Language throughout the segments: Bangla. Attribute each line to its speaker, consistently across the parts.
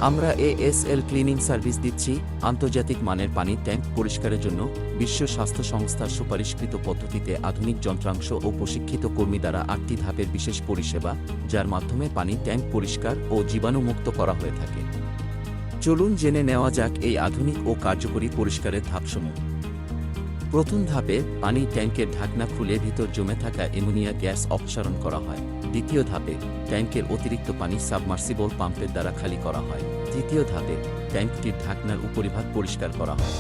Speaker 1: আমরা এএসএল ক্লিনিং সার্ভিস দিচ্ছি আন্তর্জাতিক মানের পানির ট্যাঙ্ক পরিষ্কারের জন্য বিশ্ব স্বাস্থ্য সংস্থার সুপারিশকৃত পদ্ধতিতে আধুনিক যন্ত্রাংশ ও প্রশিক্ষিত কর্মী দ্বারা 8টি ধাপের বিশেষ পরিষেবা, যার মাধ্যমে পানির ট্যাঙ্ক পরিষ্কার ও জীবাণুমুক্ত করা হয়ে থাকে। চলুন জেনে নেওয়া যাক এই আধুনিক ও কার্যকরী পরিষ্কারের ধাপসমূহ। প্রথম ধাপে পানির ট্যাঙ্কের ঢাকনা খুলে ভিতর জমে থাকা অ্যামোনিয়া গ্যাস অপসারণ করা হয়। দ্বিতীয় ধাপে ট্যাঙ্কের অতিরিক্ত পানি সাবমার্সিবল পাম্পের দ্বারা খালি করা হয়। তৃতীয় ধাপে ট্যাঙ্কটির ঢাকনার উপরিভাগ পরিষ্কার করা হয়।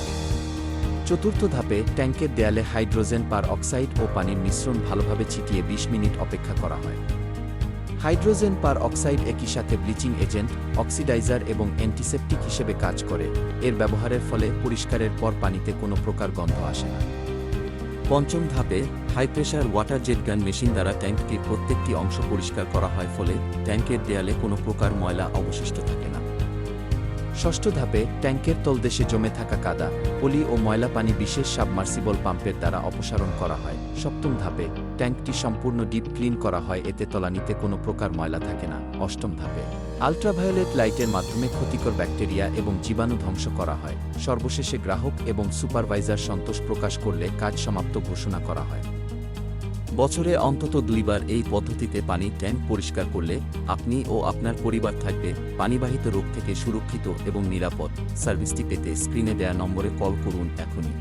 Speaker 1: চতুর্থ ধাপে ট্যাঙ্কের দেয়ালে হাইড্রোজেন পার অক্সাইড ও পানির মিশ্রণ ভালোভাবে ছিটিয়ে 20 মিনিট অপেক্ষা করা হয়। হাইড্রোজেন পার অক্সাইড একই সাথে ব্লিচিং এজেন্ট, অক্সিডাইজার এবং অ্যান্টিসেপটিক হিসেবে কাজ করে। এর ব্যবহারের ফলে পরিষ্কারের পর পানিতে কোনো প্রকার গন্ধ আসে না। পঞ্চম ধাপে high pressure water jet gun machine দ্বারা ট্যাঙ্কটির প্রত্যেকটি অংশ পরিষ্কার করা হয়, ফলে ট্যাঙ্কের দেয়ালে কোনো প্রকার ময়লা অবশিষ্ট থাকে না। ষষ্ঠ ধাপে ট্যাঙ্কের তলদেশে জমে থাকা কাদা, পলি ও ময়লা পানি বিশেষ সাবমার্সিবল পাম্পের দ্বারা অপসারণ করা হয়। সপ্তম ধাপে ট্যাঙ্কটি সম্পূর্ণ ডিপ ক্লিন করা হয়, এতে তলানিতে কোনো প্রকার ময়লা থাকে না। অষ্টম ধাপে আল্ট্রাভায়োলেট লাইটের মাধ্যমে ক্ষতিকর ব্যাকটেরিয়া এবং জীবাণু ধ্বংস করা হয়। সর্বশেষে গ্রাহক এবং সুপারভাইজার সন্তোষ প্রকাশ করলে কাজ সমাপ্ত ঘোষণা করা হয়। বছরে অন্তত 2 বার এই পদ্ধতিতে পানির ট্যাঙ্ক পরিষ্কার করলে আপনি ও আপনার পরিবার থাকবে পানিবাহিত রোগ থেকে সুরক্ষিত এবং নিরাপদ। সার্ভিসটি পেতে স্ক্রিনে দেয়া নম্বরে কল করুন এখনই।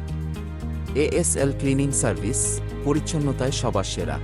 Speaker 1: এএসএল ক্লিনিং সার্ভিস, পরিচ্ছন্নতায় সবার সেরা।